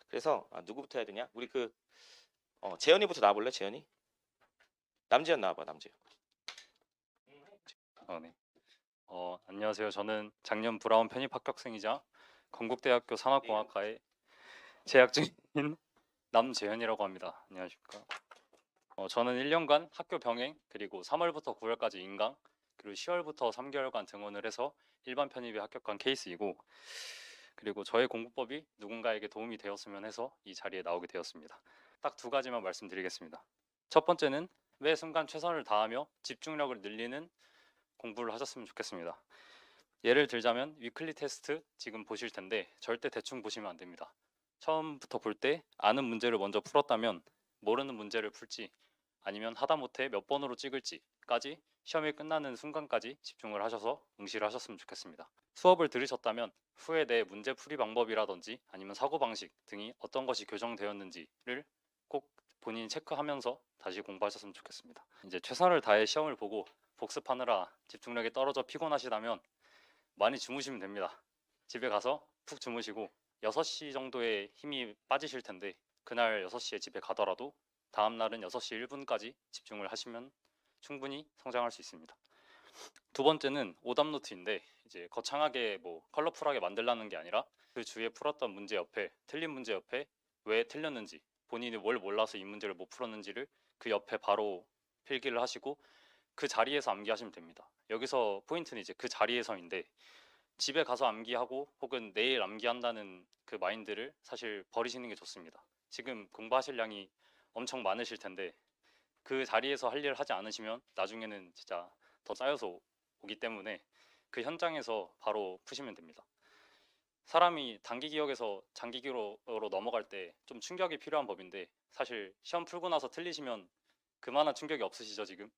그래서 누구부터 해야 되냐? 우리 재현이부터 나와볼래? 재현이? 남재현 나와봐. 남재현. 네. 안녕하세요. 저는 작년 브라운 편입 합격생이자 건국대학교 산업공학과에 재학 중인 남재현이라고 합니다. 안녕하십니까. 저는 1년간 학교 병행 그리고 3월부터 9월까지 인강 그리고 10월부터 3개월간 등원을 해서 일반 편입에 합격한 케이스이고, 그리고 저의 공부법이 누군가에게 도움이 되었으면 해서 이 자리에 나오게 되었습니다. 딱 두 가지만 말씀드리겠습니다. 첫 번째는 매 순간 최선을 다하며 집중력을 늘리는 공부를 하셨으면 좋겠습니다. 예를 들자면 위클리 테스트 지금 보실 텐데 절대 대충 보시면 안 됩니다. 처음부터 볼 때 아는 문제를 먼저 풀었다면 모르는 문제를 풀지, 아니면 하다못해 몇 번으로 찍을지까지 시험이 끝나는 순간까지 집중을 하셔서 응시를 하셨으면 좋겠습니다. 수업을 들으셨다면 후에 내 문제 풀이 방법이라든지 아니면 사고방식 등이 어떤 것이 교정되었는지를 꼭 본인이 체크하면서 다시 공부하셨으면 좋겠습니다. 이제 최선을 다해 시험을 보고 복습하느라 집중력이 떨어져 피곤하시다면 많이 주무시면 됩니다. 집에 가서 푹 주무시고 6시 정도에 힘이 빠지실 텐데 그날 6시에 집에 가더라도 다음 날은 6시 1분까지 집중을 하시면 충분히 성장할 수 있습니다. 두 번째는 오답 노트인데, 이제 거창하게 컬러풀하게 만들라는 게 아니라 그 주에 풀었던 문제 옆에, 틀린 문제 옆에 왜 틀렸는지, 본인이 뭘 몰라서 이 문제를 못 풀었는지를 그 옆에 바로 필기를 하시고 그 자리에서 암기하시면 됩니다. 여기서 포인트는 이제 그 자리에서인데, 집에 가서 암기하고 혹은 내일 암기한다는 그 마인드를 사실 버리시는 게 좋습니다. 지금 공부하실 양이 엄청 많으실 텐데 그 자리에서 할 일을 하지 않으시면 나중에는 진짜 더 쌓여서 오기 때문에 그 현장에서 바로 푸시면 됩니다. 사람이 단기 기억에서 장기 기억으로 넘어갈 때 좀 충격이 필요한 법인데, 사실 시험 풀고 나서 틀리시면 그만한 충격이 없으시죠 지금?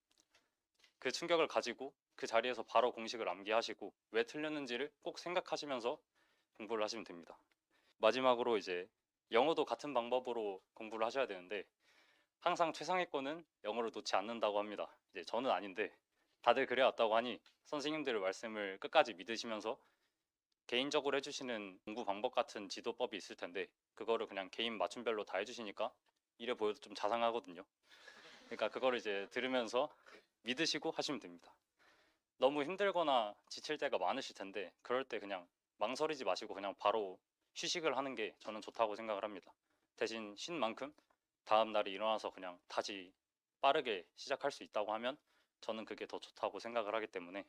그 충격을 가지고 그 자리에서 바로 공식을 암기하시고 왜 틀렸는지를 꼭 생각하시면서 공부를 하시면 됩니다. 마지막으로 이제 영어도 같은 방법으로 공부를 하셔야 되는데, 항상 최상위권은 영어를 놓지 않는다고 합니다. 이제 저는 아닌데 다들 그래왔다고 하니 선생님들의 말씀을 끝까지 믿으시면서 개인적으로 해주시는 공부 방법 같은 지도법이 있을 텐데 그거를 그냥 개인 맞춤별로 다 해주시니까 이래 보여도 좀 자상하거든요. 그러니까 그거를 이제 들으면서 믿으시고 하시면 됩니다. 너무 힘들거나 지칠 때가 많으실 텐데 그럴 때 그냥 망설이지 마시고 그냥 바로 휴식을 하는 게 저는 좋다고 생각을 합니다. 대신 쉰 만큼 다음 날에 일어나서 그냥 다시 빠르게 시작할 수 있다고 하면 저는 그게 더 좋다고 생각을 하기 때문에,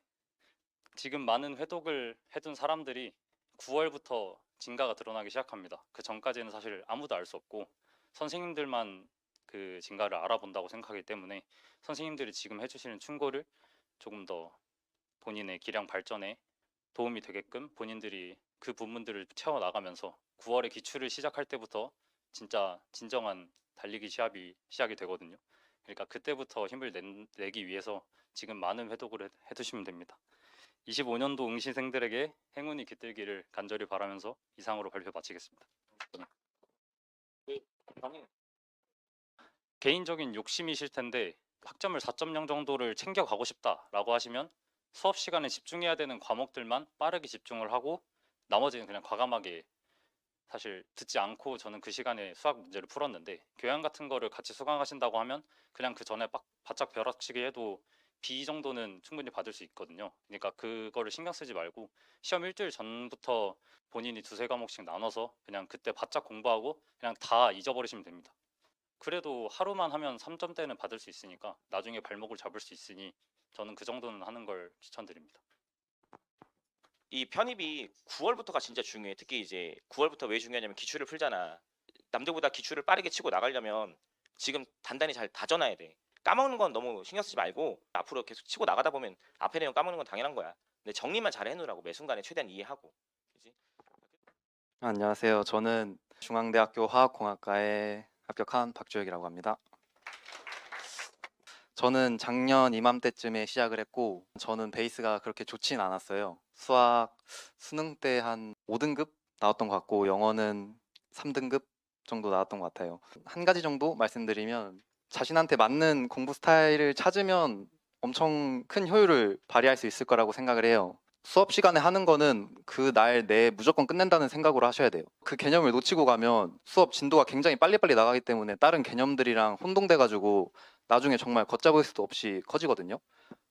지금 많은 회독을 해둔 사람들이 9월부터 진가가 드러나기 시작합니다. 그 전까지는 사실 아무도 알 수 없고 선생님들만 그 진가를 알아본다고 생각하기 때문에 선생님들이 지금 해주시는 충고를 조금 더 본인의 기량 발전에 도움이 되게끔 본인들이 그 부분들을 채워나가면서 9월에 기출을 시작할 때부터 진짜 진정한 달리기 시합이 시작이 되거든요. 그러니까 그때부터 힘을 내기 위해서 지금 많은 회독을 해두시면 됩니다. 25년도 응시생들에게 행운이 깃들기를 간절히 바라면서 이상으로 발표 마치겠습니다. 개인적인 욕심이실 텐데 학점을 4.0 정도를 챙겨가고 싶다라고 하시면 수업 시간에 집중해야 되는 과목들만 빠르게 집중을 하고 나머지는 그냥 과감하게, 사실 듣지 않고 저는 그 시간에 수학 문제를 풀었는데 교양 같은 거를 같이 수강하신다고 하면 그냥 그 전에 바짝 벼락치기 해도 B 정도는 충분히 받을 수 있거든요. 그러니까 그거를 신경 쓰지 말고 시험 일주일 전부터 본인이 두세 과목씩 나눠서 그냥 그때 바짝 공부하고 그냥 다 잊어버리시면 됩니다. 그래도 하루만 하면 3점대는 받을 수 있으니까 나중에 발목을 잡을 수 있으니 저는 그 정도는 하는 걸 추천드립니다. 이 편입이 9월부터가 진짜 중요해. 특히 이제 9월부터 왜 중요하냐면 기출을 풀잖아. 남들보다 기출을 빠르게 치고 나가려면 지금 단단히 잘 다져놔야 돼. 까먹는 건 너무 신경 쓰지 말고 앞으로 계속 치고 나가다 보면 앞에 내용 까먹는 건 당연한 거야. 근데 정리만 잘 해놓으라고, 매 순간에 최대한 이해하고. 그지? 안녕하세요. 저는 중앙대학교 화학공학과에 합격한 박주혁이라고 합니다. 저는 작년 이맘때쯤에 시작을 했고 저는 베이스가 그렇게 좋진 않았어요. 수능 때 한 5등급 나왔던 것 같고 영어는 3등급 정도 나왔던 것 같아요. 한 가지 정도 말씀드리면, 자신한테 맞는 공부 스타일을 찾으면 엄청 큰 효율을 발휘할 수 있을 거라고 생각을 해요. 수업 시간에 하는 거는 그 날 내에 무조건 끝낸다는 생각으로 하셔야 돼요. 그 개념을 놓치고 가면 수업 진도가 굉장히 빨리빨리 나가기 때문에 다른 개념들이랑 혼동돼가지고 나중에 정말 걷잡을 수도 없이 커지거든요.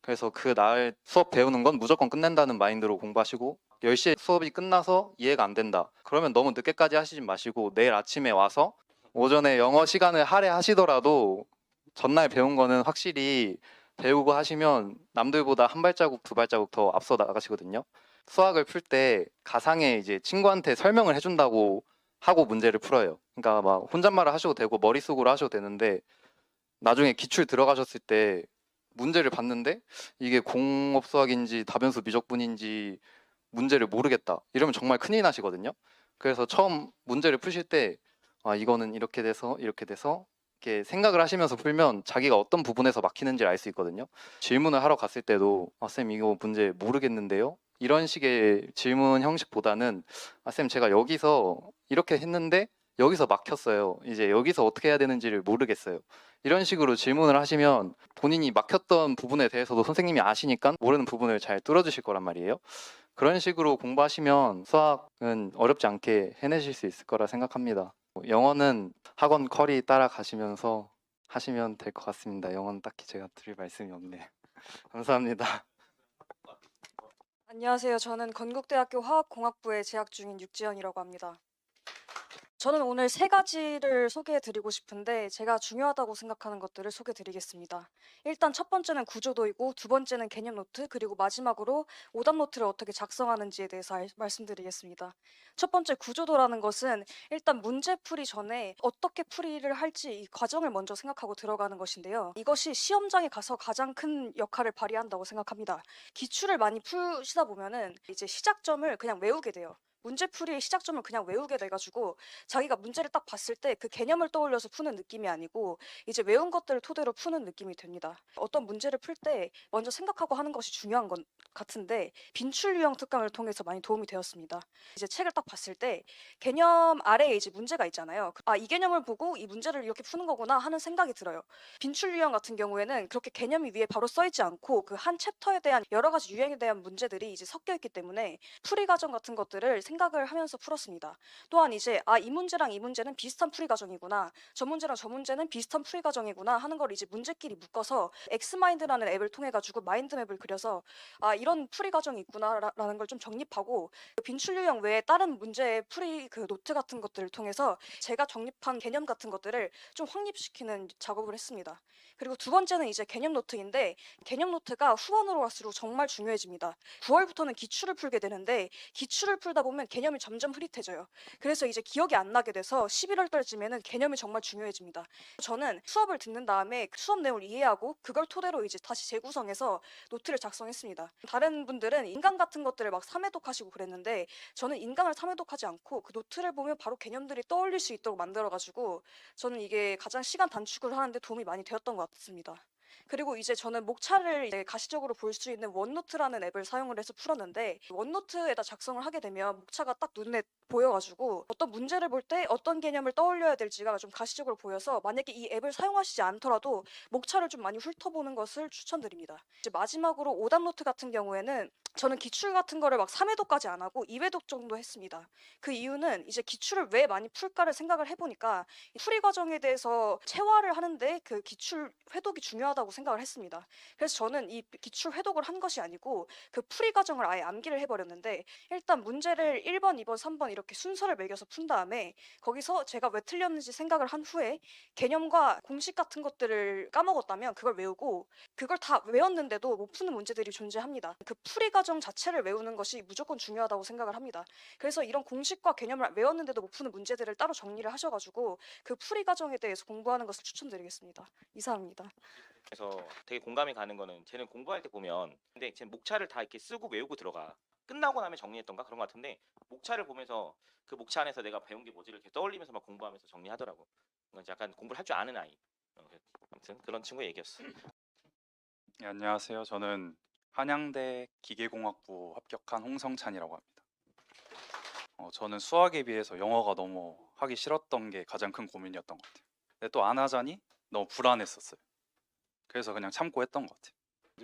그래서 그 날 수업 배우는 건 무조건 끝낸다는 마인드로 공부하시고 10시에 수업이 끝나서 이해가 안 된다. 그러면 너무 늦게까지 하시지 마시고 내일 아침에 와서 오전에 영어 시간을 할애하시더라도 전날 배운 거는 확실히 배우고 하시면 남들보다 한 발자국 두 발자국 더 앞서 나가시거든요. 수학을 풀 때 가상의 이제 친구한테 설명을 해준다고 하고 문제를 풀어요. 그러니까 막 혼잣말을 하셔도 되고 머릿속으로 하셔도 되는데 나중에 기출 들어가셨을 때 문제를 봤는데 이게 공업 수학인지 다변수 미적분인지 문제를 모르겠다. 이러면 정말 큰일 나시거든요. 그래서 처음 문제를 푸실 때 아, 이거는 이렇게 돼서 이렇게 돼서 이렇게 생각을 하시면서 풀면 자기가 어떤 부분에서 막히는지를 알 수 있거든요. 질문을 하러 갔을 때도 아, 쌤 이거 문제 모르겠는데요. 이런 식의 질문 형식보다는 아, 쌤 제가 여기서 이렇게 했는데 여기서 막혔어요. 이제 여기서 어떻게 해야 되는지를 모르겠어요. 이런 식으로 질문을 하시면 본인이 막혔던 부분에 대해서도 선생님이 아시니까 모르는 부분을 잘 뚫어주실 거란 말이에요. 그런 식으로 공부하시면 수학은 어렵지 않게 해내실 수 있을 거라 생각합니다. 영어는 학원 커리 따라가시면서 하시면 될 것 같습니다. 영어는 딱히 제가 드릴 말씀이 없네요. 감사합니다. 안녕하세요. 저는 건국대학교 화학공학부에 재학 중인 육지연이라고 합니다. 저는 오늘 세 가지를 소개해 드리고 싶은데 제가 중요하다고 생각하는 것들을 소개해 드리겠습니다. 일단 첫 번째는 구조도이고 두 번째는 개념 노트 그리고 마지막으로 오답 노트를 어떻게 작성하는지에 대해서 말씀드리겠습니다. 첫 번째 구조도라는 것은 일단 문제 풀이 전에 어떻게 풀이를 할지 이 과정을 먼저 생각하고 들어가는 것인데요. 이것이 시험장에 가서 가장 큰 역할을 발휘한다고 생각합니다. 기출을 많이 푸시다 보면은 이제 시작점을 그냥 외우게 돼요. 문제풀이의 시작점을 그냥 외우게 돼가지고 자기가 문제를 딱 봤을 때 그 개념을 떠올려서 푸는 느낌이 아니고 이제 외운 것들을 토대로 푸는 느낌이 듭니다. 어떤 문제를 풀 때 먼저 생각하고 하는 것이 중요한 건 같은데 빈출 유형 특강을 통해서 많이 도움이 되었습니다. 이제 책을 딱 봤을 때 개념 아래에 이제 문제가 있잖아요. 아, 이 개념을 보고 이 문제를 이렇게 푸는 거구나 하는 생각이 들어요. 빈출 유형 같은 경우에는 그렇게 개념이 위에 바로 써 있지 않고 그 한 챕터에 대한 여러 가지 유형에 대한 문제들이 이제 섞여 있기 때문에 풀이 과정 같은 것들을 생각을 하면서 풀었습니다. 또한 이제 아, 이 문제랑 이 문제는 비슷한 풀이 과정이구나. 저 문제랑 저 문제는 비슷한 풀이 과정이구나 하는 걸 이제 문제끼리 묶어서 엑스마인드라는 앱을 통해 가지고 마인드맵을 그려서 아, 이런 풀이 과정이 있구나라는 걸 좀 정립하고 그 빈출 유형 외에 다른 문제의 풀이 그 노트 같은 것들을 통해서 제가 정립한 개념 같은 것들을 좀 확립시키는 작업을 했습니다. 그리고 두 번째는 이제 개념 노트인데 개념 노트가 후반으로 갈수록 정말 중요해집니다. 9월부터는 기출을 풀게 되는데 기출을 풀다 보면 개념이 점점 흐릿해져요. 그래서 이제 기억이 안 나게 돼서 11월 달쯤에는 개념이 정말 중요해집니다. 저는 수업을 듣는 다음에 그 수업 내용을 이해하고 그걸 토대로 이제 다시 재구성해서 노트를 작성했습니다. 다른 분들은 인강 같은 것들을 막 3회독하시고 그랬는데 저는 인강을 3회독하지 않고 그 노트를 보면 바로 개념들이 떠올릴 수 있도록 만들어가지고 저는 이게 가장 시간 단축을 하는데 도움이 많이 되었던 것 같습니다. 그리고 이제 저는 목차를 이제 가시적으로 볼 수 있는 원노트라는 앱을 사용을 해서 풀었는데 원노트에다 작성을 하게 되면 목차가 딱 눈에 보여가지고 어떤 문제를 볼 때 어떤 개념을 떠올려야 될지가 좀 가시적으로 보여서 만약에 이 앱을 사용하시지 않더라도 목차를 좀 많이 훑어보는 것을 추천드립니다. 이제 마지막으로 오답 노트 같은 경우에는 저는 기출 같은 거를 막 3회독까지 안 하고 2회독 정도 했습니다. 그 이유는 이제 기출을 왜 많이 풀까를 생각을 해보니까 이 풀이 과정에 대해서 체화를 하는데 그 기출 회독이 중요하다고 생각을 했습니다. 그래서 저는 이 기출 회독을 한 것이 아니고 그 풀이 과정을 아예 암기를 해버렸는데 일단 문제를 1번, 2번, 3번 이렇게 순서를 매겨서 푼 다음에 거기서 제가 왜 틀렸는지 생각을 한 후에 개념과 공식 같은 것들을 까먹었다면 그걸 외우고 그걸 다 외웠는데도 못 푸는 문제들이 존재합니다. 그 풀이 과정 자체를 외우는 것이 무조건 중요하다고 생각을 합니다. 그래서 이런 공식과 개념을 외웠는데도 못 푸는 문제들을 따로 정리를 하셔가지고 그 풀이 과정에 대해서 공부하는 것을 추천드리겠습니다. 이상입니다. 그래서 되게 공감이 가는 거는 쟤는 공부할 때 보면 근데 쟤 목차를 다 이렇게 쓰고 외우고 들어가. 끝나고 나면 정리했던가 그런 것 같은데 목차를 보면서 그 목차 안에서 내가 배운 게 뭐지를 이렇게 떠올리면서 막 공부하면서 정리하더라고. 그러니까 약간 공부를 할 줄 아는 아이. 아무튼 그런 친구의 얘기였어. 네, 안녕하세요. 저는 한양대 기계공학부 합격한 홍성찬이라고 합니다. 저는 수학에 비해서 영어가 너무 하기 싫었던 게 가장 큰 고민이었던 것 같아요. 근데 또 안 하자니 너무 불안했었어요. 그래서 그냥 참고 했던 것 같아요.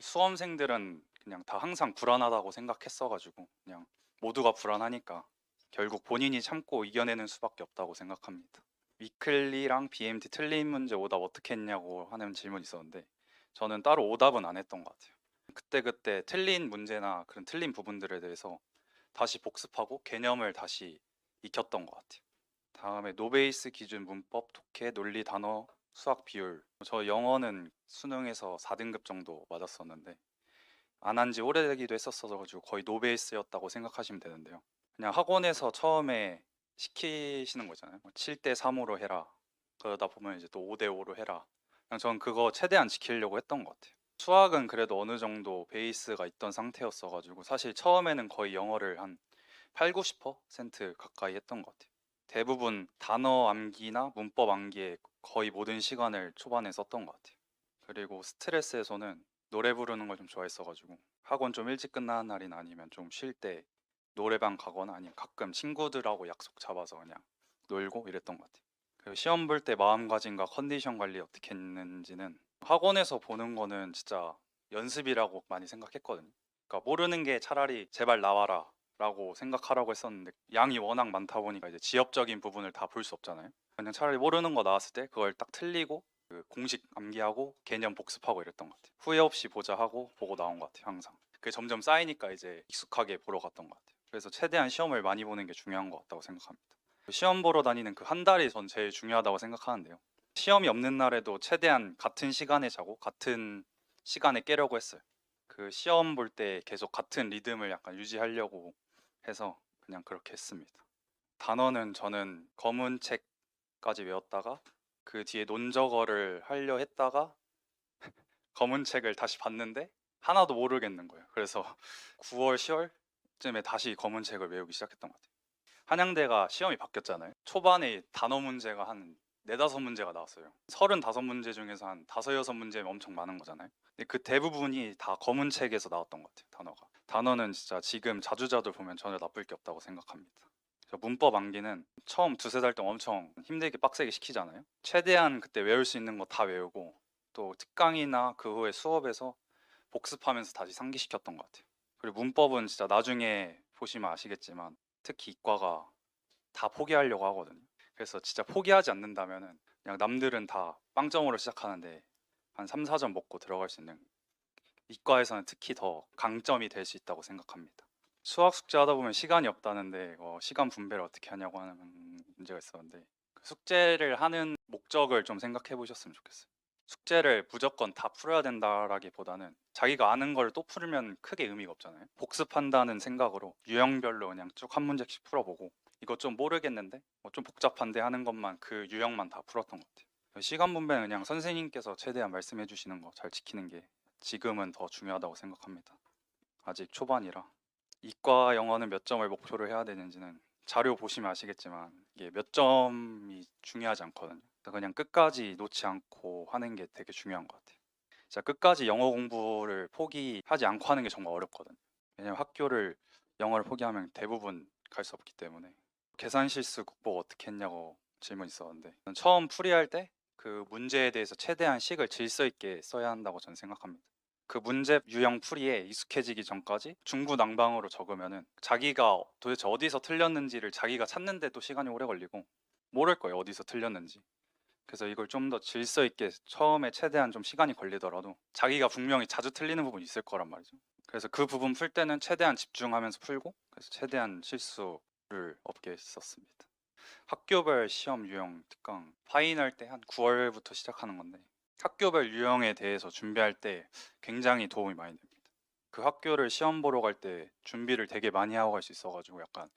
수험생들은 그냥 다 항상 불안하다고 생각했어가지고 그냥 모두가 불안하니까 결국 본인이 참고 이겨내는 수밖에 없다고 생각합니다. 위클리랑 BMT 틀린 문제 오답 어떻게 했냐고 하는 질문이 있었는데 저는 따로 오답은 안 했던 것 같아요. 그때 틀린 문제나 그런 틀린 부분들에 대해서 다시 복습하고 개념을 다시 익혔던 것 같아요. 다음에 노베이스 기준 문법, 독해, 논리, 단어, 수학 비율. 저 영어는 수능에서 4등급 정도 맞았었는데 안 한 지 오래되기도 했었어가지고 거의 노베이스였다고 생각하시면 되는데요. 그냥 학원에서 처음에 시키시는 거잖아요. 7대 3으로 해라. 그러다 보면 이제 또 5대 5로 해라. 그냥 전 그거 최대한 지키려고 했던 것 같아요. 수학은 그래도 어느 정도 베이스가 있던 상태였어가지고 사실 처음에는 거의 영어를 한 8, 90% 가까이 했던 것 같아요. 대부분 단어 암기나 문법 암기에 거의 모든 시간을 초반에 썼던 것 같아요. 그리고 스트레스 해소는 노래 부르는 걸 좀 좋아했어가지고 학원 좀 일찍 끝나는 날이나 아니면 좀 쉴 때 노래방 가거나 아니면 가끔 친구들하고 약속 잡아서 그냥 놀고 이랬던 것 같아요. 그리고 시험 볼 때 마음가짐과 컨디션 관리 어떻게 했는지는 학원에서 보는 거는 진짜 연습이라고 많이 생각했거든요. 그러니까 모르는 게 차라리 제발 나와라 라고 생각하라고 했었는데 양이 워낙 많다 보니까 이제 지엽적인 부분을 다 볼 수 없잖아요. 그냥 차라리 모르는 거 나왔을 때 그걸 딱 틀리고 그 공식 암기하고 개념 복습하고 이랬던 것 같아요. 후회 없이 보자 하고 보고 나온 것 같아요. 항상. 그게 점점 쌓이니까 이제 익숙하게 보러 갔던 것 같아요. 그래서 최대한 시험을 많이 보는 게 중요한 것 같다고 생각합니다. 시험 보러 다니는 그 한 달이 전 제일 중요하다고 생각하는데요. 시험이 없는 날에도 최대한 같은 시간에 자고 같은 시간에 깨려고 했어요. 그 시험 볼 때 계속 같은 리듬을 약간 유지하려고 해서 그냥 그렇게 했습니다. 단어는 저는 검은 책까지 외웠다가 그 뒤에 논저거를 하려 했다가 검은 책을 다시 봤는데 하나도 모르겠는 거예요. 그래서 9월, 10월쯤에 다시 검은 책을 외우기 시작했던 것 같아요. 한양대가 시험이 바뀌었잖아요. 초반에 단어 문제가 한 4-5문제가 나왔어요. 35문제 중에서 한 5-6문제면 엄청 많은 거잖아요. 근데 그 대부분이 다 검은 책에서 나왔던 것 같아요. 단어가. 단어는 진짜 지금 자주자주 보면 전혀 나쁠 게 없다고 생각합니다. 저 문법 암기는 처음 2-3달 동안 엄청 힘들게 빡세게 시키잖아요. 최대한 그때 외울 수 있는 거 다 외우고 또 특강이나 그 후에 수업에서 복습하면서 다시 상기시켰던 것 같아요. 그리고 문법은 진짜 나중에 보시면 아시겠지만 특히 이과가 다 포기하려고 하거든요. 그래서 진짜 포기하지 않는다면은 그냥 남들은 다 빵점으로 시작하는데 한 3-4점 먹고 들어갈 수 있는 이과에서는 특히 더 강점이 될 수 있다고 생각합니다. 수학 숙제 하다 보면 시간이 없다는데 시간 분배를 어떻게 하냐고 하는 문제가 있었는데 그 숙제를 하는 목적을 좀 생각해 보셨으면 좋겠어요. 숙제를 무조건 다 풀어야 된다라기보다는 자기가 아는 걸 또 풀면 크게 의미가 없잖아요. 복습한다는 생각으로 유형별로 그냥 쭉 한 문제씩 풀어보고 이거 좀 모르겠는데 좀 복잡한데 하는 것만 그 유형만 다 풀었던 것 같아요. 시간 분배는 그냥 선생님께서 최대한 말씀해 주시는 거 잘 지키는 게 지금은 더 중요하다고 생각합니다. 아직 초반이라. 이과 영어는 몇 점을 목표로 해야 되는지는 자료 보시면 아시겠지만 이게 몇 점이 중요하지 않거든요. 그냥 끝까지 놓지 않고 하는 게 되게 중요한 것 같아요. 진짜 끝까지 영어 공부를 포기하지 않고 하는 게 정말 어렵거든요. 왜냐면 학교를 영어를 포기하면 대부분 갈 수 없기 때문에. 계산 실수 극복 어떻게 했냐고 질문 있었는데 처음 풀이할 때 그 문제에 대해서 최대한 식을 질서 있게 써야 한다고 저는 생각합니다. 그 문제 유형 풀이에 익숙해지기 전까지 중구난방으로 적으면은 자기가 도대체 어디서 틀렸는지를 자기가 찾는데도 시간이 오래 걸리고 모를 거예요, 어디서 틀렸는지. 그래서 이걸 좀 더 질서 있게 처음에 최대한 좀 시간이 걸리더라도 자기가 분명히 자주 틀리는 부분이 있을 거란 말이죠. 그래서 그 부분 풀 때는 최대한 집중하면서 풀고 그래서 최대한 실수를 없게 했었습니다. 학교별 시험 유형 특강 파이널 때 한 9월부터 시작하는 건데 학교별 유형에 대해서 준비할 때 굉장히 도움이 많이 됩니다. 그 학교를 시험 보러 갈 때 준비를 되게 많이 하고 갈 수 있어가지고 약간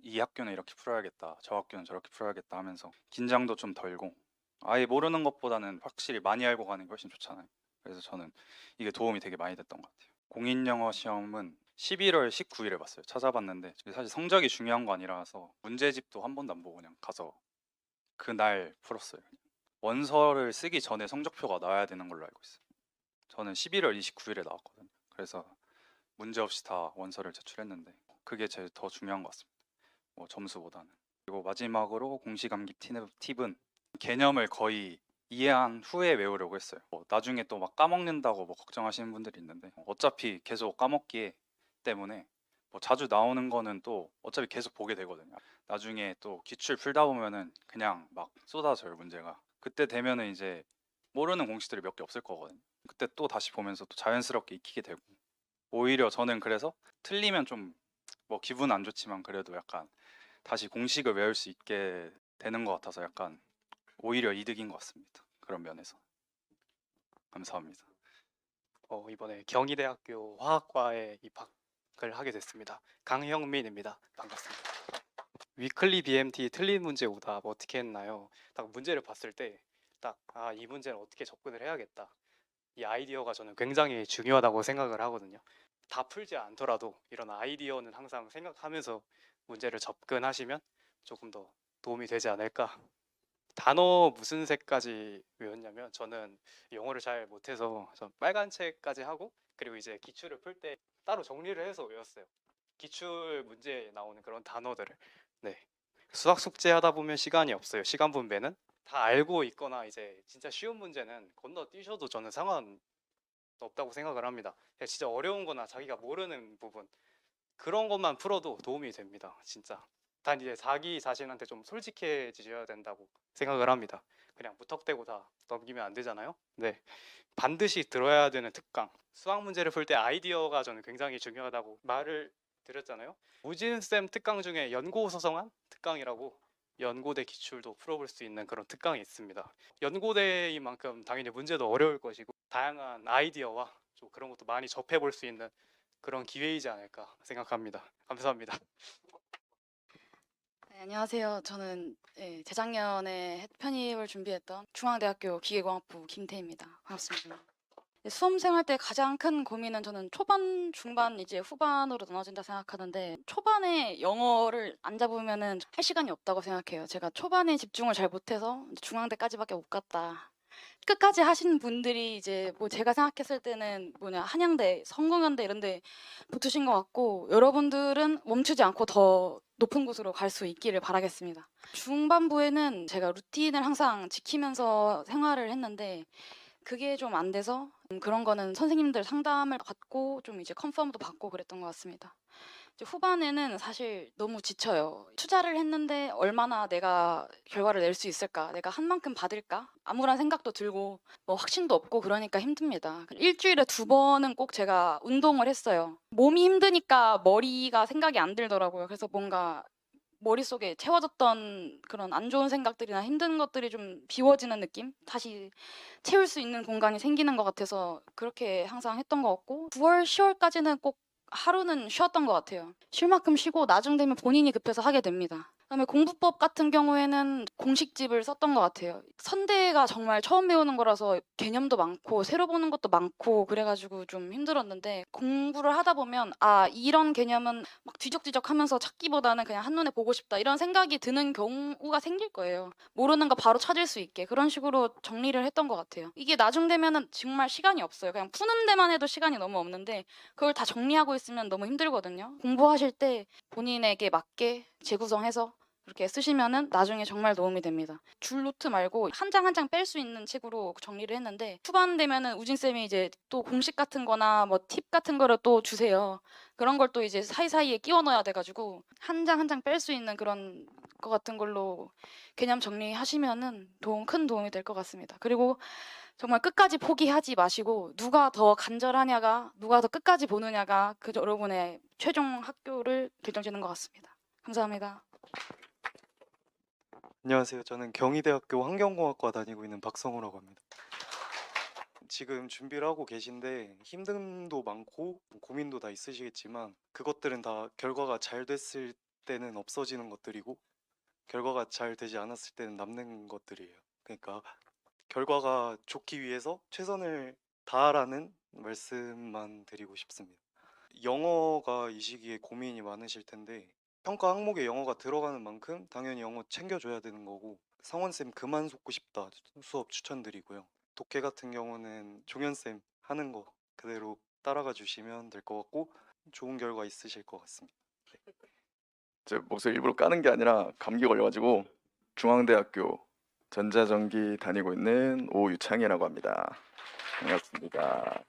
이 학교는 이렇게 풀어야겠다, 저 학교는 저렇게 풀어야겠다 하면서 긴장도 좀 덜고 아예 모르는 것보다는 확실히 많이 알고 가는 게 훨씬 좋잖아요. 그래서 저는 이게 도움이 되게 많이 됐던 것 같아요. 공인영어 시험은 11월 19일에 봤어요. 찾아봤는데 사실 성적이 중요한 거 아니라서 문제집도 한 번도 안 보고 그냥 가서 그날 풀었어요. 원서를 쓰기 전에 성적표가 나와야 되는 걸로 알고 있어요. 저는 11월 29일에 나왔거든요. 그래서 문제없이 다 원서를 제출했는데 그게 제일 더 중요한 것 같습니다. 점수보다는. 그리고 마지막으로 공식 암기 팁은 개념을 거의 이해한 후에 외우려고 했어요. 나중에 또 막 까먹는다고 뭐 걱정하시는 분들이 있는데 어차피 계속 까먹기 때문에 뭐 자주 나오는 거는 또 어차피 계속 보게 되거든요. 나중에 또 기출 풀다 보면은 그냥 막 쏟아져요, 문제가. 그때 되면은 이제 모르는 공식들이 몇 개 없을 거거든요. 그때 또 다시 보면서 또 자연스럽게 익히게 되고, 오히려 저는 그래서 틀리면 좀 뭐 기분 안 좋지만 그래도 약간 다시 공식을 외울 수 있게 되는 것 같아서 약간 오히려 이득인 것 같습니다. 그런 면에서. 감사합니다. 이번에 경희대학교 화학과에 입학을 하게 됐습니다. 강형민입니다. 반갑습니다. 위클리 BMT 틀린 문제 오답 어떻게 했나요? 딱 문제를 봤을 때 딱 이 문제는 어떻게 접근을 해야겠다. 이 아이디어가 저는 굉장히 중요하다고 생각을 하거든요. 다 풀지 않더라도 이런 아이디어는 항상 생각하면서 문제를 접근하시면 조금 더 도움이 되지 않을까. 단어 무슨 색까지 외웠냐면 저는 영어를 잘 못해서 전 빨간 책까지 하고 그리고 이제 기출을 풀 때 따로 정리를 해서 외웠어요. 기출 문제에 나오는 그런 단어들을. 네. 수학 숙제 하다 보면 시간이 없어요. 시간 분배는 다 알고 있거나 이제 진짜 쉬운 문제는 건너뛰셔도 저는 상관없다고 생각을 합니다. 그냥 진짜 어려운 거나 자기가 모르는 부분 그런 것만 풀어도 도움이 됩니다. 진짜. 단 이제 자기 자신한테 좀 솔직해지셔야 된다고 생각을 합니다. 그냥 무턱대고 다 넘기면 안 되잖아요. 네. 반드시 들어야 되는 특강. 수학 문제를 풀 때 아이디어가 저는 굉장히 중요하다고 말을 드렸잖아요. 우진쌤 특강 중에 연고소성한 특강이라고 연고대 기출도 풀어볼 수 있는 그런 특강이 있습니다. 연고대인 만큼 당연히 문제도 어려울 것이고 다양한 아이디어와 좀 그런 것도 많이 접해볼 수 있는 그런 기회이지 않을까 생각합니다. 감사합니다. 네, 안녕하세요. 저는 재작년에 편입을 준비했던 중앙대학교 기계공학부 김태희입니다. 반갑습니다. 수험 생활 때 가장 큰 고민은 저는 초반, 중반, 이제 후반으로 나눠진다 생각하는데 초반에 영어를 안 잡으면은 할 시간이 없다고 생각해요. 제가 초반에 집중을 잘 못해서 중앙대까지밖에 못 갔다. 끝까지 하신 분들이 이제 뭐 제가 생각했을 때는 한양대, 성공연대 이런 데 붙으신 것 같고 여러분들은 멈추지 않고 더 높은 곳으로 갈 수 있기를 바라겠습니다. 중반부에는 제가 루틴을 항상 지키면서 생활을 했는데 그게 좀 안 돼서 그런 거는 선생님들 상담을 받고 좀 이제 컨펌도 받고 그랬던 것 같습니다. 이제 후반에는 사실 너무 지쳐요. 투자를 했는데 얼마나 내가 결과를 낼 수 있을까? 내가 한 만큼 받을까? 아무런 생각도 들고 뭐 확신도 없고 그러니까 힘듭니다. 일주일에 2번은 꼭 제가 운동을 했어요. 몸이 힘드니까 머리가 생각이 안 들더라고요. 그래서 뭔가 머릿속에 채워졌던 그런 안 좋은 생각들이나 힘든 것들이 좀 비워지는 느낌? 다시 채울 수 있는 공간이 생기는 것 같아서 그렇게 항상 했던 것 같고 9월, 10월까지는 꼭 하루는 쉬었던 것 같아요. 쉴 만큼 쉬고 나중 되면 본인이 급해서 하게 됩니다. 그다음에 공부법 같은 경우에는 공식집을 썼던 것 같아요. 선대가 정말 처음 배우는 거라서 개념도 많고 새로 보는 것도 많고 그래가지고 좀 힘들었는데 공부를 하다 보면 이런 개념은 막 뒤적뒤적하면서 찾기보다는 그냥 한눈에 보고 싶다 이런 생각이 드는 경우가 생길 거예요. 모르는 거 바로 찾을 수 있게 그런 식으로 정리를 했던 것 같아요. 이게 나중 되면은 정말 시간이 없어요. 그냥 푸는 데만 해도 시간이 너무 없는데 그걸 다 정리하고 있으면 너무 힘들거든요. 공부하실 때 본인에게 맞게 재구성해서 그렇게 쓰시면은 나중에 정말 도움이 됩니다. 줄 노트 말고 한 장 한 장 뺄 수 있는 책으로 정리를 했는데 후반 되면은 우진쌤이 이제 또 공식 같은 거나 뭐 팁 같은 거를 또 주세요. 그런 걸 또 이제 사이사이에 끼워 넣어야 돼가지고 한 장 한 장 뺄 수 있는 그런 거 같은 걸로 개념 정리하시면은 큰 도움이 될 것 같습니다. 그리고 정말 끝까지 포기하지 마시고 누가 더 간절하냐가 누가 더 끝까지 보느냐가 그 여러분의 최종 학교를 결정짓는 것 같습니다. 감사합니다. 안녕하세요. 저는 경희대학교 환경공학과 다니고 있는 박성우라고 합니다. 지금 준비를 하고 계신데 힘듦도 많고 고민도 다 있으시겠지만 그것들은 다 결과가 잘 됐을 때는 없어지는 것들이고 결과가 잘 되지 않았을 때는 남는 것들이에요. 그러니까 결과가 좋기 위해서 최선을 다하라는 말씀만 드리고 싶습니다. 영어가 이 시기에 고민이 많으실 텐데 평가 항목에 영어가 들어가는 만큼 당연히 영어 챙겨줘야 되는 거고 성원쌤 그만 속고 싶다 수업 추천드리고요. 독해 같은 경우는 종현쌤 하는 거 그대로 따라가 주시면 될 것 같고 좋은 결과 있으실 것 같습니다. 제 목소리 일부러 까는 게 아니라 감기 걸려가지고 중앙대학교 전자전기 다니고 있는 오유창이라고 합니다. 반갑습니다.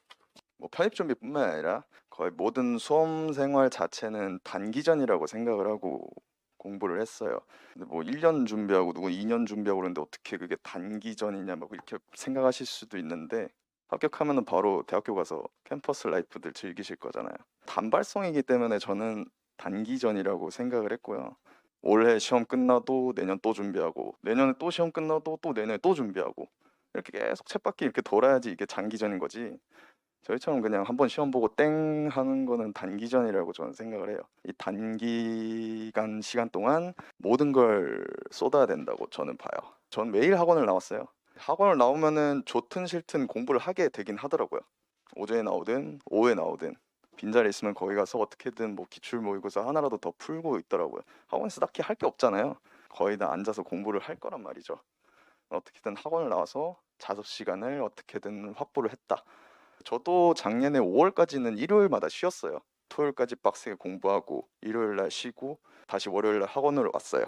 뭐 편입 준비뿐만 아니라 거의 모든 수험 생활 자체는 단기전이라고 생각을 하고 공부를 했어요. 근데 뭐 1년 준비하고 누구 2년 준비하고 그러는데 어떻게 그게 단기전이냐 막 이렇게 생각하실 수도 있는데 합격하면은 바로 대학교 가서 캠퍼스 라이프들 즐기실 거잖아요. 단발성이기 때문에 저는 단기전이라고 생각을 했고요. 올해 시험 끝나도 내년 또 준비하고 내년에 또 시험 끝나도 또 내년에 또 준비하고 이렇게 계속 쳇바퀴 이렇게 돌아야지 이게 장기전인 거지. 저희처럼 그냥 한번 시험 보고 땡 하는 거는 단기전이라고 저는 생각을 해요. 이 단기간 시간 동안 모든 걸 쏟아야 된다고 저는 봐요. 전 매일 학원을 나왔어요. 학원을 나오면은 좋든 싫든 공부를 하게 되긴 하더라고요. 오전에 나오든 오후에 나오든 빈자리 있으면 거기 가서 어떻게든 뭐 기출 모의고사 하나라도 더 풀고 있더라고요. 학원에서 딱히 할 게 없잖아요. 거의 다 앉아서 공부를 할 거란 말이죠. 어떻게든 학원을 나와서 자습 시간을 어떻게든 확보를 했다. 저도 작년에 5월까지는 일요일마다 쉬었어요. 토요일까지 빡세게 공부하고 일요일 날 쉬고 다시 월요일 날 학원으로 왔어요.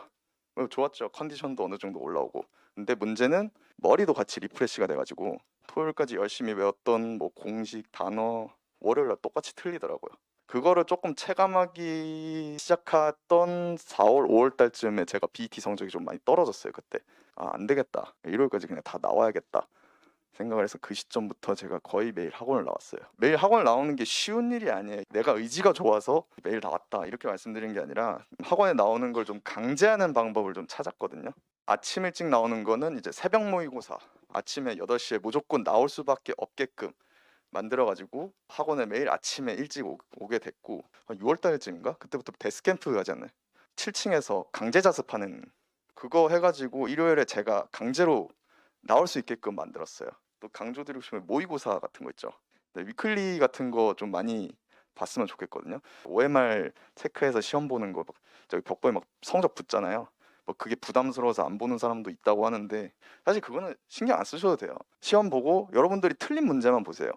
좋았죠. 컨디션도 어느 정도 올라오고. 근데 문제는 머리도 같이 리프레시가 돼가지고 토요일까지 열심히 외웠던 뭐 공식 단어 월요일 날 똑같이 틀리더라고요. 그거를 조금 체감하기 시작했던 4월, 5월 달쯤에 제가 BET 성적이 좀 많이 떨어졌어요. 그때 안 되겠다. 일요일까지 그냥 다 나와야겠다 생각을 해서 그 시점부터 제가 거의 매일 학원을 나왔어요. 매일 학원을 나오는 게 쉬운 일이 아니에요. 내가 의지가 좋아서 매일 나왔다 이렇게 말씀드리는 게 아니라 학원에 나오는 걸 좀 강제하는 방법을 좀 찾았거든요. 아침 일찍 나오는 거는 이제 새벽 모의고사 아침에 8시에 무조건 나올 수밖에 없게끔 만들어가지고 학원에 매일 아침에 일찍 오게 됐고 6월 달쯤인가? 그때부터 데스캠프 가지 않나요? 7층에서 강제 자습하는 그거 해가지고 일요일에 제가 강제로 나올 수 있게끔 만들었어요. 또 강조드리고 싶은 모의고사 같은 거 있죠. 네, 위클리 같은 거 좀 많이 봤으면 좋겠거든요. OMR 체크해서 시험 보는 거 저기 벽보에 막 성적 붙잖아요. 뭐 그게 부담스러워서 안 보는 사람도 있다고 하는데 사실 그거는 신경 안 쓰셔도 돼요. 시험 보고 여러분들이 틀린 문제만 보세요.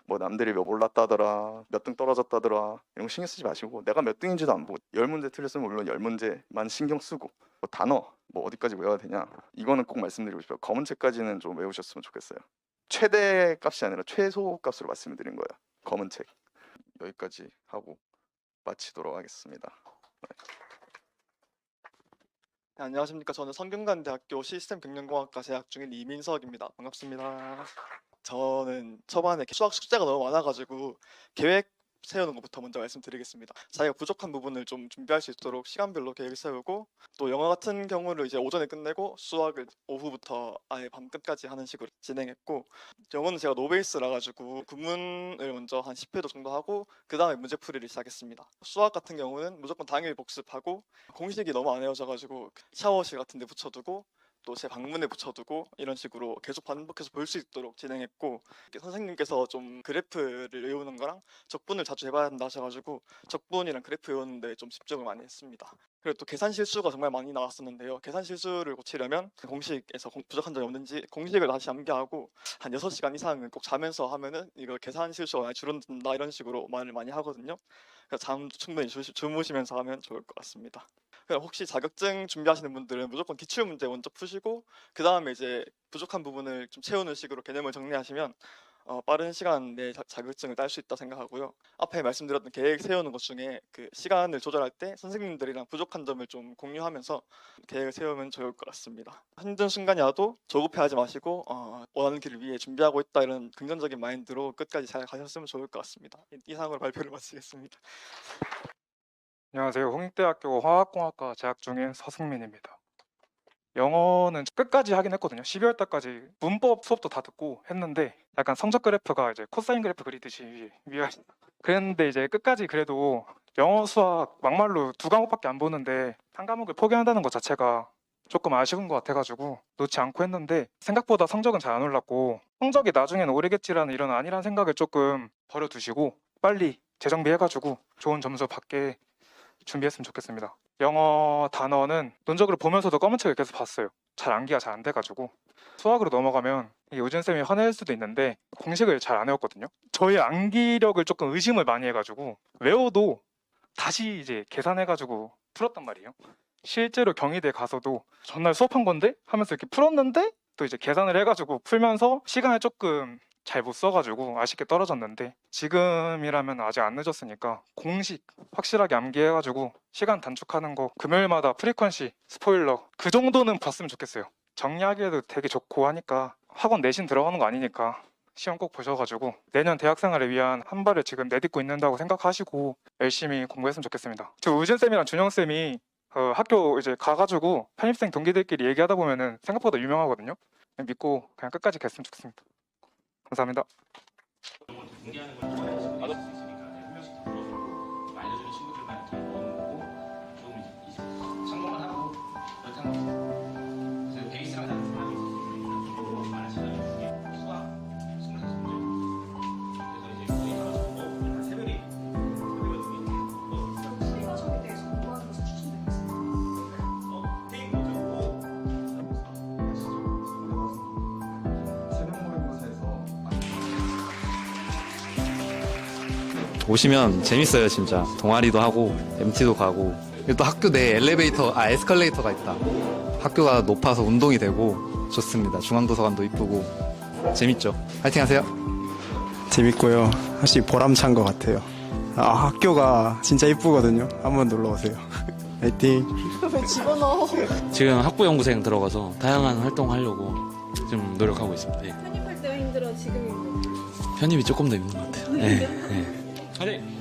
뭐 남들이 몇 올랐다더라, 몇 등 떨어졌다더라 이런 거 신경 쓰지 마시고 내가 몇 등인지도 안 보고 10문제 틀렸으면 물론 10문제만 신경 쓰고 뭐 단어 뭐 어디까지 외워야 되냐 이거는 꼭 말씀드리고 싶어요. 검은 책까지는 좀 외우셨으면 좋겠어요. 최대 값이 아니라 최소 값으로 말씀드린 거예요. 검은 책 여기까지 하고 마치도록 하겠습니다. 네, 안녕하십니까. 저는 성균관대학교 시스템경영공학과 재학 중인 이민석입니다. 반갑습니다. 저는 초반에 수학 숙제가 너무 많아가지고 계획 세우는 것부터 먼저 말씀드리겠습니다. 자기가 부족한 부분을 좀 준비할 수 있도록 시간별로 계획을 세우고 또 영어 같은 경우를 이제 오전에 끝내고 수학을 오후부터 아예 밤끝까지 하는 식으로 진행했고 영어는 제가 노베이스라 가지고 구문을 먼저 한 10회도 정도 하고 그 다음에 문제풀이를 시작했습니다. 수학 같은 경우는 무조건 당일 복습하고 공식이 너무 안 외워져 가지고 샤워실 같은 데 붙여두고 또 제 방문에 붙여두고 이런 식으로 계속 반복해서 볼 수 있도록 진행했고 선생님께서 좀 그래프를 외우는 거랑 적분을 자주 해봐야 한다 하셔가지고 적분이랑 그래프 외우는데 좀 집중을 많이 했습니다. 그리고 또 계산 실수가 정말 많이 나왔었는데요. 계산 실수를 고치려면 부족한 점이 없는지 공식을 다시 암기하고 한 6시간 이상은 꼭 자면서 하면은 이거 계산 실수가 많이 줄어든다 이런 식으로 말을 많이 하거든요. 그래서 잠도 충분히 주무시면서 하면 좋을 것 같습니다. 그럼 혹시 자격증 준비하시는 분들은 무조건 기출 문제 먼저 푸시고 그 다음에 이제 부족한 부분을 좀 채우는 식으로 개념을 정리하시면 빠른 시간 내에 자격증을 딸 수 있다 생각하고요. 앞에 말씀드렸던 계획 세우는 것 중에 그 시간을 조절할 때 선생님들이랑 부족한 점을 좀 공유하면서 계획을 세우면 좋을 것 같습니다. 힘든 순간이라도 조급해하지 마시고 원하는 길을 위해 준비하고 있다 이런 긍정적인 마인드로 끝까지 잘 가셨으면 좋을 것 같습니다. 이상으로 발표를 마치겠습니다. 안녕하세요. 홍익대학교 화학공학과 재학 중인 서승민입니다. 영어는 끝까지 하긴 했거든요. 12월 달까지 문법 수업도 다 듣고 했는데 약간 성적 그래프가 이제 코사인 그래프 그리듯이 그랬는데 이제 끝까지 그래도 영어 수학 막말로 2과목밖에 안 보는데 한 과목을 포기한다는 것 자체가 조금 아쉬운 것 같아가지고 놓지 않고 했는데 생각보다 성적은 잘 안 올랐고 성적이 나중에는 오르겠지라는 이런 안일한 생각을 조금 버려두시고 빨리 재정비해가지고 좋은 점수 받게 준비했으면 좋겠습니다. 영어 단어는 논적으로 보면서도 검은 책을 계속 봤어요. 잘 암기가 잘 안 돼가지고 수학으로 넘어가면 이게 요즘쌤이 화낼 수도 있는데 공식을 잘 안 외웠거든요. 저의 암기력을 조금 의심을 많이 해가지고 외워도 다시 이제 계산해가지고 풀었단 말이에요. 실제로 경희대 가서도 전날 수업한 건데 하면서 이렇게 풀었는데 또 이제 계산을 해가지고 풀면서 시간을 조금 잘 못 써가지고 아쉽게 떨어졌는데, 지금이라면 아직 안 늦었으니까 공식 확실하게 암기해가지고 시간 단축하는 거, 금요일마다 프리퀀시 스포일러 그 정도는 봤으면 좋겠어요. 정리하기에도 되게 좋고 하니까, 학원 내신 들어가는 거 아니니까 시험 꼭 보셔가지고 내년 대학생활을 위한 한 발을 지금 내딛고 있는다고 생각하시고 열심히 공부했으면 좋겠습니다. 저 우진쌤이랑 준영쌤이 학교 이제 가가지고 편입생 동기들끼리 얘기하다 보면은 생각보다 유명하거든요. 믿고 그냥 끝까지 갔으면 좋겠습니다. 감사합니다. 공개하는 걸 좋아할 수 있으니까 한 명씩 더 물어주고 알려주는 친구들만 이렇게 넣어놓고 좀 이제 참고만 하고 그렇다는 거죠. 베이스랑 다른 조합이 있어서 많은 시간을 주게 수학 24문제 그래서 이제 거의 다 새벽에 시가점에 대해서 공부하는 것을 추천드리겠습니다. 테이프 들고 오시면 재밌어요, 진짜. 동아리도 하고 MT도 가고, 또 학교 내 에스컬레이터가 있다. 학교가 높아서 운동이 되고 좋습니다. 중앙도서관도 이쁘고 재밌죠. 화이팅 하세요. 재밌고요. 확실히 보람찬 것 같아요. 학교가 진짜 이쁘거든요. 한번 놀러 오세요. 화이팅. 지금 학부연구생 들어가서 다양한 활동하려고 좀 노력하고 있습니다. 예. 편입할 때가 힘들어, 지금이 힘들어? 편입이 조금 더 힘든 것 같아요. 네. 네.